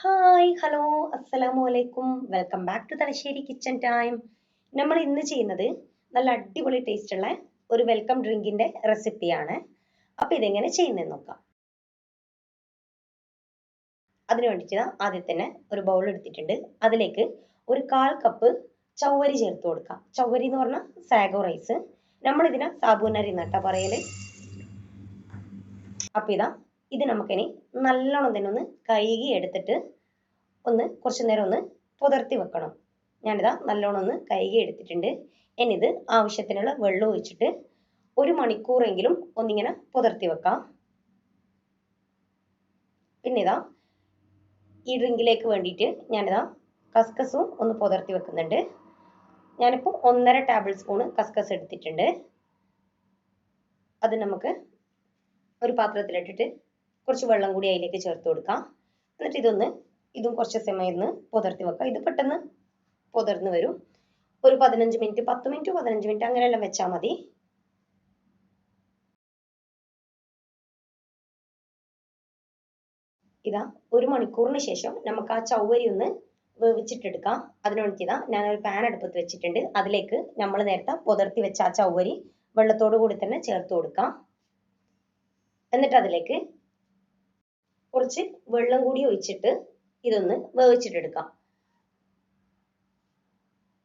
Hi hello അസ്സലാമു അലൈക്കും welcome back to Thalassery kitchen time. നമ്മൾ ഇന്ന് ചെയ്യുന്നത് നല്ല അടിപൊളി ടേസ്റ്റ് ഉള്ള ഒരു വെൽക്കം ഡ്രിങ്കിന്റെ റെസിപ്പിയാണ്. അപ്പൊ ഇതെങ്ങനെ ചെയ്യുന്നതെന്ന് നോക്കാം. അതിനു വേണ്ടിയിട്ട് ആദ്യം തന്നെ ഒരു ബൗൾ എടുത്തിട്ടുണ്ട്. അതിലേക്ക് ഒരു 1/4 കപ്പ് ചവ്വരി ചേർത്ത് കൊടുക്കാം. ചവ്വരി എന്ന് പറഞ്ഞാൽ സാഗോ റൈസ്. നമ്മൾ ഇതിനെ സാബൂനരി നട്ടാ പറയല്. അപ്പൊ ഇത് നമുക്കിനി നല്ലോണം തന്നെ ഒന്ന് കഴുകി എടുത്തിട്ട് കുറച്ചു നേരം ഒന്ന് പുതർത്തി വെക്കണം. ഞാനിതാ നല്ലോണം ഒന്ന് കഴുകി എടുത്തിട്ടുണ്ട്. ഇനി ഇത് ആവശ്യത്തിനുള്ള വെള്ളം ഒഴിച്ചിട്ട് 1 മണിക്കൂറെങ്കിലും ഒന്നിങ്ങനെ പുതർത്തി വെക്കാം. പിന്നെ ഈ ഡ്രിങ്കിലേക്ക് വേണ്ടിയിട്ട് ഞാനിതാ കസ്കസും ഒന്ന് പുതർത്തി വെക്കുന്നുണ്ട്. ഞാനിപ്പോൾ 1.5 ടേബിൾ സ്പൂൺ കസ്കസ് എടുത്തിട്ടുണ്ട്. അത് നമുക്ക് ഒരു പാത്രത്തിലിട്ടിട്ട് കുറച്ച് വെള്ളം കൂടി അതിലേക്ക് ചേർത്ത് കൊടുക്കാം. എന്നിട്ട് ഇതും കുറച്ച് സമയം ഇരുന്ന് പുതർത്തി വെക്കാം. ഇത് പെട്ടെന്ന് പുതർന്ന് വരും. ഒരു 15 മിനിറ്റ് 10 മിനിറ്റ് 15 മിനിറ്റ് അങ്ങനെയെല്ലാം വെച്ചാൽ മതി. ഒരു മണിക്കൂറിന് ശേഷം നമുക്ക് ആ ചവ്വരി ഒന്ന് വേവിച്ചിട്ടെടുക്കാം. അതിനു വേണ്ടി ഞാനൊരു പാൻ അടുപ്പത്ത് വെച്ചിട്ടുണ്ട്. അതിലേക്ക് നമ്മൾ നേരത്തെ പുതർത്തി വെച്ച ആ ചവ്വരി വെള്ളത്തോടു കൂടി തന്നെ ചേർത്ത് കൊടുക്കാം. എന്നിട്ട് അതിലേക്ക് കുറച്ച് വെള്ളം കൂടി ഒഴിച്ചിട്ട് ഇതൊന്ന് വേവിച്ചിട്ടെടുക്കാം.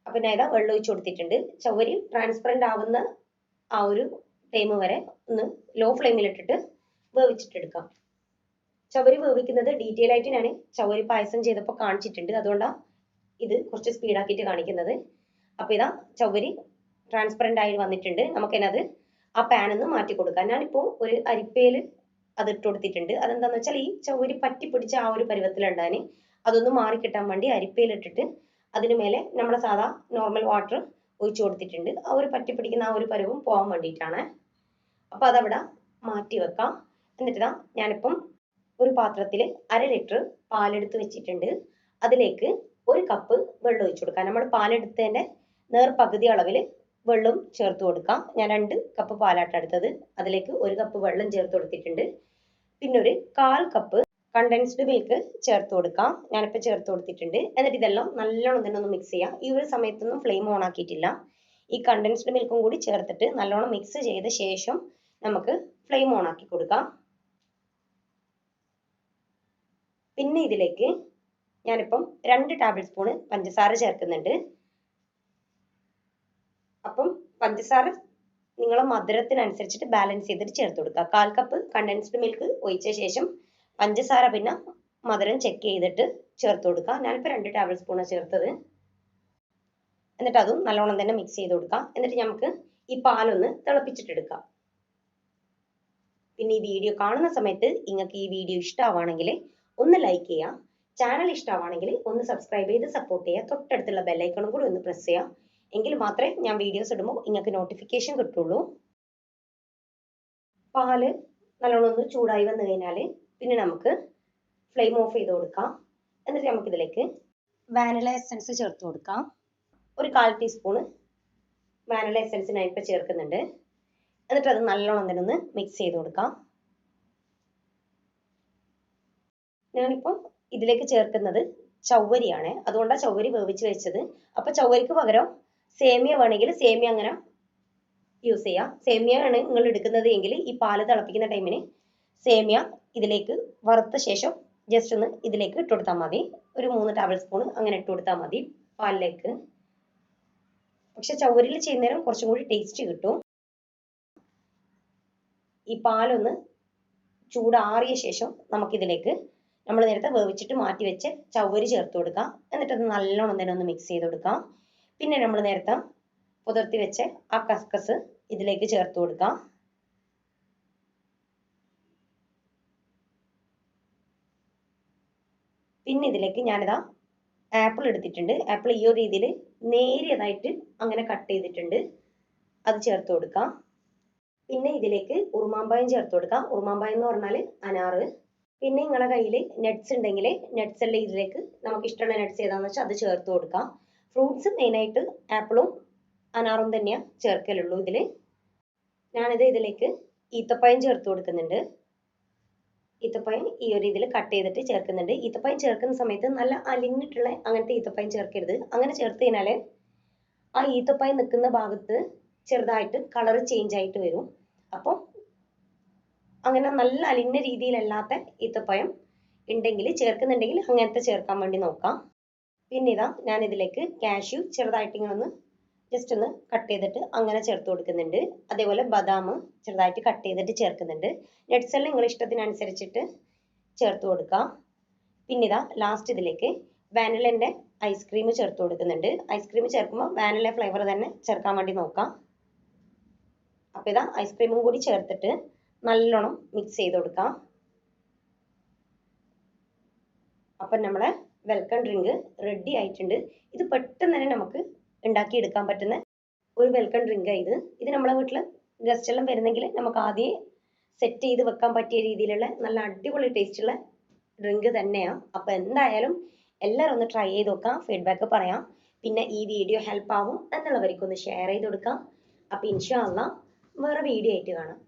അപ്പൊ ഞാൻ വെള്ളം ഒഴിച്ചു കൊടുത്തിട്ടുണ്ട്. ചവ്വരി ട്രാൻസ്പെറന്റ് ആവുന്ന ആ ഒരു ടൈം വരെ ഒന്ന് ലോ ഫ്ലെയിമിൽ ഇട്ടിട്ട് വേവിച്ചിട്ടെടുക്കാം. ചവ്വരി വേവിക്കുന്നത് ഡീറ്റെയിൽ ആയിട്ട് ഞാൻ ചവ്വരി പായസം ചെയ്തപ്പോൾ കാണിച്ചിട്ടുണ്ട്. അതുകൊണ്ടാണ് ഇത് കുറച്ച് സ്പീഡാക്കിയിട്ട് കാണിക്കുന്നത്. അപ്പൊ ചവ്വരി ട്രാൻസ്പെറന്റ് ആയി വന്നിട്ടുണ്ട്. നമുക്കതിനത് ആ പാൻ ഒന്ന് മാറ്റി കൊടുക്കാം. ഞാനിപ്പോൾ ഒരു അരിപ്പയിൽ അത് ഇട്ട് കൊടുത്തിട്ടുണ്ട്. അതെന്താന്ന് വെച്ചാൽ ഈ ചവ്വരി പറ്റി പിടിച്ച ആ ഒരു പരുവത്തിലുണ്ടാന് അതൊന്ന് മാറി കിട്ടാൻ വേണ്ടി അരിപ്പയിൽ ഇട്ടിട്ട് അതിന് മേലെ നമ്മുടെ സാധാ നോർമൽ വാട്ടർ ഒഴിച്ചു കൊടുത്തിട്ടുണ്ട്. ആ ഒരു പറ്റി പിടിക്കുന്ന ആ ഒരു പരുവം പോകാൻ വേണ്ടിയിട്ടാണ്. അപ്പൊ അതവിടെ മാറ്റി വെക്കാം. എന്നിട്ട് ഞാനിപ്പം ഒരു പാത്രത്തിൽ 1/2 ലിറ്റർ പാലെടുത്ത് വെച്ചിട്ടുണ്ട്. അതിലേക്ക് 1 കപ്പ് വെള്ളം ഒഴിച്ചു കൊടുക്കാം. നമ്മൾ പാലെടുത്തതിന്റെ നേർപകുതി അളവിൽ വെള്ളം ചേർത്ത് കൊടുക്കാം. ഞാൻ 2 കപ്പ് പാലാട്ട എടുത്തത്. അതിലേക്ക് 1 കപ്പ് വെള്ളം ചേർത്ത് കൊടുത്തിട്ടുണ്ട്. പിന്നെ ഒരു 1/4 കപ്പ് കണ്ടൻസ്ഡ് മിൽക്ക് ചേർത്ത് കൊടുക്കാം. ഞാനിപ്പോൾ ചേർത്ത് കൊടുത്തിട്ടുണ്ട്. എന്നിട്ട് ഇതെല്ലാം നല്ലോണം തന്നെ ഒന്ന് മിക്സ് ചെയ്യാം. ഈ ഒരു സമയത്തൊന്നും ഫ്ലെയിം ഓൺ ആക്കിയിട്ടില്ല. ഈ കണ്ടൻസ്ഡ് മിൽക്കും കൂടി ചേർത്തിട്ട് നല്ലോണം മിക്സ് ചെയ്ത ശേഷം നമുക്ക് ഫ്ലെയിം ഓൺ ആക്കി കൊടുക്കാം. പിന്നെ ഇതിലേക്ക് ഞാനിപ്പം 2 ടേബിൾ സ്പൂൺ പഞ്ചസാര ചേർക്കുന്നുണ്ട്. അപ്പം പഞ്ചസാര നിങ്ങളെ മധുരത്തിനനുസരിച്ചിട്ട് ബാലൻസ് ചെയ്തിട്ട് ചേർത്ത് കൊടുക്കുക. 1/4 കപ്പ് കണ്ടൻസ്ഡ് മിൽക്ക് ഒഴിച്ച ശേഷം പഞ്ചസാര പിന്നെ മധുരം ചെക്ക് ചെയ്തിട്ട് ചേർത്ത് കൊടുക്കുക. ഞാനിപ്പോൾ 2 ടേബിൾ സ്പൂണാണ് ചേർത്തത്. എന്നിട്ട് അതും നല്ലോണം തന്നെ മിക്സ് ചെയ്ത് കൊടുക്കാം. എന്നിട്ട് നമുക്ക് ഈ പാലൊന്ന് തിളപ്പിച്ചിട്ടെടുക്കാം. പിന്നെ ഈ വീഡിയോ കാണുന്ന സമയത്ത് നിങ്ങൾക്ക് ഈ വീഡിയോ ഇഷ്ടമാണെങ്കിൽ ഒന്ന് ലൈക്ക് ചെയ്യുക. ചാനൽ ഇഷ്ടമാണെങ്കിൽ ഒന്ന് സബ്സ്ക്രൈബ് ചെയ്ത് സപ്പോർട്ട് ചെയ്യുക. തൊട്ടടുത്തുള്ള ബെല്ലൈക്കണും കൂടി ഒന്ന് പ്രസ് ചെയ്യുക. എങ്കിൽ മാത്രമേ ഞാൻ വീഡിയോസ് ഇടുമ്പോൾ നിങ്ങൾക്ക് നോട്ടിഫിക്കേഷൻ കിട്ടുള്ളൂ. പാല് നല്ലോണം ഒന്ന് ചൂടായി വന്നു കഴിഞ്ഞാൽ പിന്നെ നമുക്ക് ഫ്ലെയിം ഓഫ് ചെയ്ത് കൊടുക്കാം. എന്നിട്ട് നമുക്ക് ഇതിലേക്ക് വാനില എസൻസ് ചേർത്ത് കൊടുക്കാം. ഒരു 1/4 ടീസ്പൂൺ വാനില എസൻസ് ഞാൻ ഇപ്പോൾ ചേർക്കുന്നുണ്ട്. എന്നിട്ട് അത് നല്ലോണം തന്നെ ഒന്ന് മിക്സ് ചെയ്ത് കൊടുക്കാം. ഞാനിപ്പോൾ ഇതിലേക്ക് ചേർക്കുന്നത് ചവ്വരിയാണ്. അതുകൊണ്ടാണ് ചവ്വരി വേവിച്ച് വെച്ചത്. അപ്പൊ ചവ്വരിക്ക് പകരം സേമിയ വേണമെങ്കിൽ സേമിയ അങ്ങനെ യൂസ് ചെയ്യാം. സേമിയ ആണ് നിങ്ങൾ എടുക്കുന്നത് എങ്കിൽ ഈ പാല് തിളപ്പിക്കുന്ന ടൈമിന് സേമിയ ഇതിലേക്ക് വറുത്ത ശേഷം ജസ്റ്റ് ഒന്ന് ഇതിലേക്ക് ഇട്ട് കൊടുത്താൽ മതി. ഒരു 3 ടേബിൾ സ്പൂൺ അങ്ങനെ ഇട്ട് കൊടുത്താൽ മതി പാലിലേക്ക്. പക്ഷെ ചവ്വരിയിൽ ചെയ്യുന്നേരം കുറച്ചും കൂടി ടേസ്റ്റ് കിട്ടും. ഈ പാലൊന്ന് ചൂടാറിയ ശേഷം നമുക്കിതിലേക്ക് നമ്മൾ നേരത്തെ വേവിച്ചിട്ട് മാറ്റി വെച്ച് ചവ്വരി ചേർത്ത് കൊടുക്കാം. എന്നിട്ട് അത് നല്ലോണം തന്നെ ഒന്ന് മിക്സ് ചെയ്ത് കൊടുക്കാം. പിന്നെ നമ്മൾ നേരത്തെ പുതിർത്തി വെച്ച് ആ കസ്കസ് ഇതിലേക്ക് ചേർത്ത് കൊടുക്കാം. പിന്നെ ഇതിലേക്ക് ഞാനിതാ ആപ്പിൾ എടുത്തിട്ടുണ്ട്. ആപ്പിൾ ഈ ഒരു രീതിയിൽ നേരിയതായിട്ട് അങ്ങനെ കട്ട് ചെയ്തിട്ടുണ്ട്. അത് ചേർത്ത് കൊടുക്കാം. പിന്നെ ഇതിലേക്ക് ഉറുമാമ്പായം ചേർത്ത് കൊടുക്കാം. ഉറുമാമ്പായം എന്ന് പറഞ്ഞാൽ അനാറ്. പിന്നെ നിങ്ങളുടെ കയ്യിൽ നട്ട്സ് ഉണ്ടെങ്കിൽ നട്ട്സ് എല്ലാം ഇതിലേക്ക് നമുക്ക് ഇഷ്ടമുള്ള നട്ട്സ് ഏതാണെന്ന് വെച്ചാൽ അത് ചേർത്ത് കൊടുക്കാം. ഫ്രൂട്ട്സ് മെയിനായിട്ട് ആപ്പിളും അനാറും തന്നെയാണ് ചേർക്കലുള്ളൂ. ഞാനിത് ഇതിലേക്ക് ഈത്തപ്പഴം ചേർത്ത് കൊടുക്കുന്നുണ്ട്. ഈത്തപ്പഴം ഈ ഒരു ഇതിൽ കട്ട് ചെയ്തിട്ട് ചേർക്കുന്നുണ്ട്. ഈത്തപ്പഴം ചേർക്കുന്ന സമയത്ത് നല്ല അലിഞ്ഞിട്ടുള്ള അങ്ങനത്തെ ഈത്തപ്പഴം ചേർക്കരുത്. അങ്ങനെ ചേർത്ത് കഴിഞ്ഞാൽ ആ ഈത്തപ്പഴം നിൽക്കുന്ന ഭാഗത്ത് ചെറുതായിട്ട് കളർ ചേഞ്ച് ആയിട്ട് വരും. അപ്പോൾ അങ്ങനെ നല്ല അലിഞ്ഞ രീതിയിലല്ലാത്ത ഈത്തപ്പഴം ഉണ്ടെങ്കിൽ ചേർക്കുന്നുണ്ടെങ്കിൽ അങ്ങനത്തെ ചേർക്കാൻ വേണ്ടി നോക്കാം. പിന്നെ ഇതാ ഞാൻ ഇതിലേക്ക് കാഷ്യൂ ചെറുതായിട്ട് ഇങ്ങനെ ഒന്ന് ജസ്റ്റ് ഒന്ന് കട്ട് ചെയ്തിട്ട് അങ്ങനെ ചേർത്ത് കൊടുക്കുന്നുണ്ട്. അതേപോലെ ബദാം ചെറുതായിട്ട് കട്ട് ചെയ്തിട്ട് ചേർക്കുന്നുണ്ട്. നട്ട്സ് എല്ലാം നിങ്ങളുടെ ഇഷ്ടത്തിനനുസരിച്ചിട്ട് ചേർത്ത് കൊടുക്കാം. പിന്നെ ഇതാ ലാസ്റ്റ് ഇതിലേക്ക് വാനിലൻ്റെ ഐസ്ക്രീം ചേർത്ത് കൊടുക്കുന്നുണ്ട്. ഐസ്ക്രീം ചേർക്കുമ്പോൾ വാനില ഫ്ലേവർ തന്നെ ചേർക്കാൻ വേണ്ടി നോക്കാം. അപ്പോൾ ഇതാ ഐസ്ക്രീമും കൂടി ചേർത്തിട്ട് നല്ലോണം മിക്സ് ചെയ്ത് കൊടുക്കാം. അപ്പം നമ്മളെ വെൽക്കം ഡ്രിങ്ക് റെഡി ആയിട്ടുണ്ട്. ഇത് പെട്ടെന്ന് തന്നെ നമുക്ക് ഉണ്ടാക്കിയെടുക്കാൻ പറ്റുന്ന ഒരു വെൽക്കം ഡ്രിങ്ക് ഇത്. ഇത് നമ്മളെ വീട്ടിൽ ഗസ്റ്റ് എല്ലാം വരുന്നെങ്കിൽ നമുക്ക് ആദ്യം സെറ്റ് ചെയ്ത് വെക്കാൻ പറ്റിയ രീതിയിലുള്ള നല്ല അടിപൊളി ടേസ്റ്റുള്ള ഡ്രിങ്ക് തന്നെയാണ്. അപ്പോൾ എന്തായാലും എല്ലാവരും ഒന്ന് ട്രൈ ചെയ്ത് നോക്കാം, ഫീഡ്ബാക്ക് പറയാം. പിന്നെ ഈ വീഡിയോ ഹെൽപ്പ് ആവും എന്നുള്ളവർക്കൊന്ന് ഷെയർ ചെയ്ത് കൊടുക്കാം. അപ്പോൾ ഇൻഷാ അള്ളാ വേറെ വീഡിയോ ആയിട്ട് കാണാം.